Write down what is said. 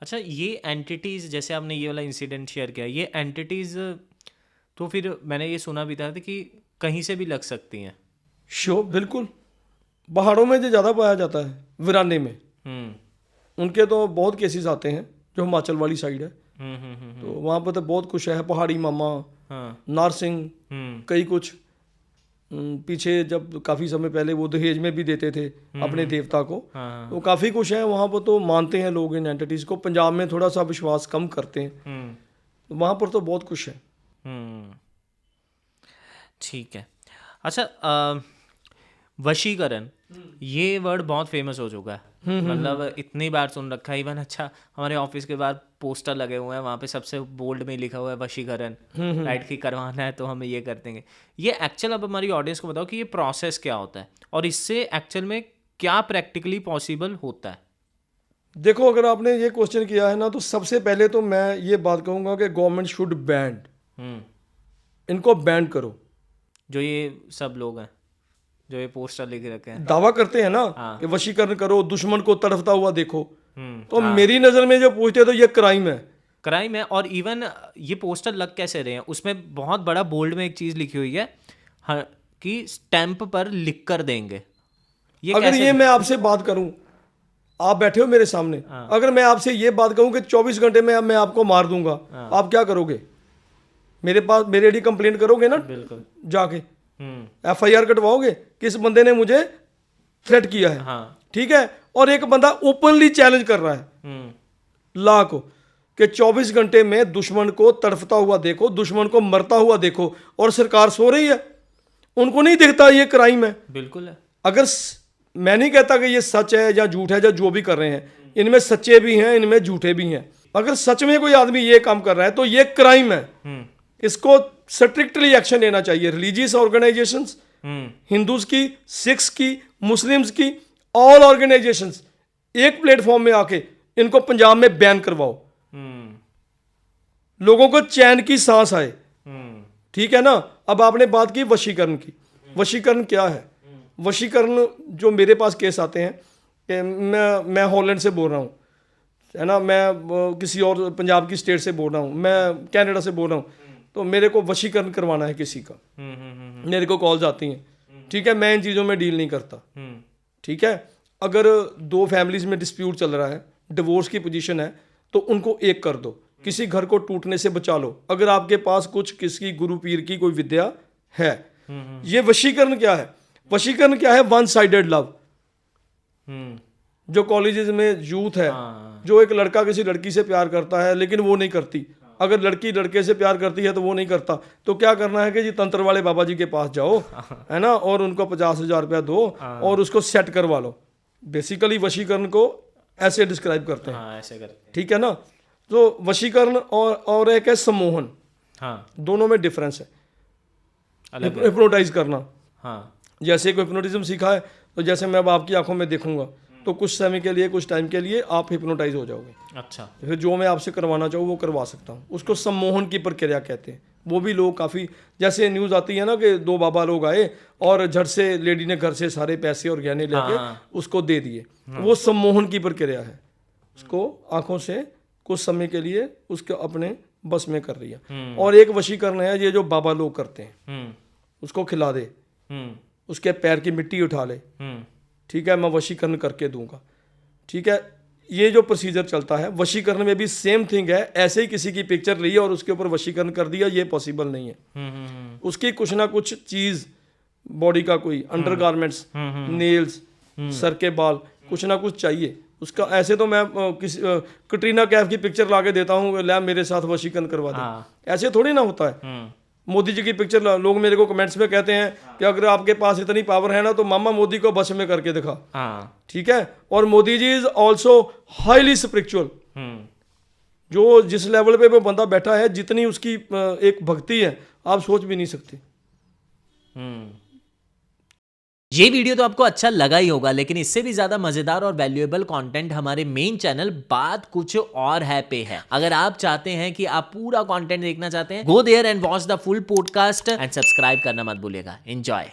अच्छा, ये एंटिटीज जैसे आपने ये वाला इंसिडेंट शेयर किया, ये एंटिटीज तो फिर मैंने ये सुना भी था कि कहीं से भी लग सकती हैं। बिल्कुल, पहाड़ों में जो ज़्यादा पाया जाता है, वीराने में। उनके तो बहुत केसेस आते हैं, जो हिमाचल वाली साइड है। तो वहाँ पर तो बहुत कुछ है, पहाड़ी मामा, हाँ। नारसिंह, कई कुछ। पीछे जब काफ़ी समय पहले वो दहेज में भी देते थे अपने देवता को। हाँ। तो काफ़ी कुछ है वहाँ पर, तो मानते हैं लोग इन एंटिटीज़ को। पंजाब में थोड़ा सा विश्वास कम करते हैं, तो वहाँ पर तो बहुत कुछ है। ठीक है। अच्छा, वशीकरण, ये वर्ड बहुत फेमस हो चुका है, मतलब इतनी बार सुन रखा है इवन। अच्छा, हमारे ऑफिस के बाहर पोस्टर लगे हुए हैं, वहाँ पे सबसे बोल्ड में लिखा हुआ है वशीकरण, राइट, की करवाना है तो हम ये कर देंगे। ये एक्चुअल, अब हमारी ऑडियंस को बताओ कि ये प्रोसेस क्या होता है और इससे एक्चुअल में क्या प्रैक्टिकली पॉसिबल होता है। देखो, अगर आपने ये क्वेश्चन किया है ना, तो सबसे पहले तो मैं ये बात कहूँगा कि गवर्नमेंट शुड बैन, इनको बैन करो। जो ये सब लोग हैं जो ये पोस्टर लिख रखे हैं, दावा करते हैं ना कि वशीकरण करो, दुश्मन को तड़फता हुआ देखो, तो मेरी नज़र में जो पूछते हैं तो ये क्राइम है। क्राइम है। और इवन ये पोस्टर लग कैसे रहे हैं, उसमें बहुत बड़ा बोल्ड में एक चीज़ लिखी हुई है, हाँ, कि स्टैंप पर लिख कर देंगे। ये अगर कैसे? ये मैं आपसे बात करूं, आप बैठे हो मेरे सामने, अगर मैं आपसे ये बात कहूं कि 24 घंटे में मैं आपको मार दूंगा, आप क्या करोगे? मेरे पास मेरे लिए कंप्लेंट करोगे ना? बिल्कुल। जाके FIR कटवाओगे कि इस बंदे ने मुझे थ्रेट किया है। हाँ। ठीक है। और एक बंदा ओपनली चैलेंज कर रहा है लॉ को कि 24 घंटे में दुश्मन को तड़फता हुआ देखो, दुश्मन को मरता हुआ देखो, और सरकार सो रही है, उनको नहीं दिखता ये क्राइम है। बिल्कुल है। अगर मैं नहीं कहता कि ये सच है या झूठ है, या जो भी कर रहे हैं, इनमें सच्चे भी हैं, इनमें झूठे भी हैं। अगर सच में कोई आदमी ये काम कर रहा है तो ये क्राइम है, इसको स्ट्रिक्टली एक्शन लेना चाहिए। रिलीजियस ऑर्गेनाइजेशंस, हिंदूज की, सिख्स की, मुस्लिम्स की, ऑल ऑर्गेनाइजेशंस एक प्लेटफॉर्म में आके इनको पंजाब में बैन करवाओ, लोगों को चैन की सांस आए। ठीक है ना। अब आपने बात की वशीकरण की। वशीकरण क्या है? वशीकरण, जो मेरे पास केस आते हैं कि मैं हॉलैंड से बोल रहा हूँ, है ना, मैं किसी और पंजाब की स्टेट से बोल रहा हूँ, मैं कनाडा से बोल रहा हूँ, तो मेरे को वशीकरण करवाना है किसी का, मेरे को कॉल्स आती हैं। ठीक है, मैं इन चीज़ों में डील नहीं करता। ठीक है। अगर दो फैमिलीज में डिस्प्यूट चल रहा है, डिवोर्स की पोजीशन है, तो उनको एक कर दो, किसी घर को टूटने से बचा लो, अगर आपके पास कुछ किसी गुरु पीर की कोई विद्या है। ये वशीकरण क्या है? वशीकरण क्या है? One sided love. जो कॉलेजेस में यूथ है, जो एक लड़का किसी लड़की से प्यार करता है लेकिन वो नहीं करती, अगर लड़की लड़के से प्यार करती है तो वो नहीं करता, तो क्या करना है कि जी तंत्र वाले बाबा जी के पास जाओ, है ना, और उनको 50,000 रुपया दो और उसको सेट करवा लो। बेसिकली वशीकरण को ऐसे डिस्क्राइब करते हैं। ऐसे करते हैं। ठीक है ना। तो वशीकरण और एक है सम्मोहन, दोनों में डिफरेंस है। हिप्नोटाइज करना, जैसे कोई हिप्नोटिज्म सीखा है, तो जैसे मैं अब आपकी आंखों में देखूंगा तो कुछ समय के लिए, कुछ टाइम के लिए आप हिप्नोटाइज हो जाओगे। अच्छा। फिर जो मैं आपसे करवाना चाहूँ वो करवा सकता हूँ। उसको सम्मोहन की प्रक्रिया कहते हैं। वो भी लोग काफ़ी, जैसे न्यूज़ आती है ना कि 2 बाबा लोग आए और झट से लेडी ने घर से सारे पैसे और गहने लेके उसको दे दिए, वो सम्मोहन की प्रक्रिया है। उसको आंखों से कुछ समय के लिए उसके अपने बस में कर रही है। और एक वशीकरण है, ये जो बाबा लोग करते हैं, उसको खिला दे, उसके पैर की मिट्टी उठा ले, ठीक है, मैं वशीकरण करके दूंगा। ठीक है। ये जो प्रोसीजर चलता है, वशीकरण में भी सेम थिंग है। ऐसे ही किसी की पिक्चर ली और उसके ऊपर वशीकरण कर दिया, ये पॉसिबल नहीं है। उसकी कुछ ना कुछ चीज, बॉडी का कोई अंडरगारमेंट्स, नेल्स, सर के बाल, कुछ ना कुछ चाहिए उसका। ऐसे तो मैं किसी कटरीना कैफ की पिक्चर ला के देता हूँ, ले मेरे साथ वशीकरण करवा दे, ऐसे थोड़ी ना होता है। मोदी जी की पिक्चर, लोग मेरे को कमेंट्स में कहते हैं कि अगर आपके पास इतनी पावर है ना तो मामा मोदी को बस में करके दिखा। ठीक है। और Modi ji is also highly spiritual. जो जिस लेवल पे वो बंदा बैठा है, जितनी उसकी एक भक्ति है, आप सोच भी नहीं सकते। ये वीडियो तो आपको अच्छा लगा ही होगा, लेकिन इससे भी ज्यादा मजेदार और वैल्यूएबल कंटेंट हमारे मेन चैनल बात कुछ और है पे है। अगर आप चाहते हैं कि आप पूरा कंटेंट देखना चाहते हैं, go there and watch the full podcast and subscribe करना मत भूलिएगा। एंजॉय।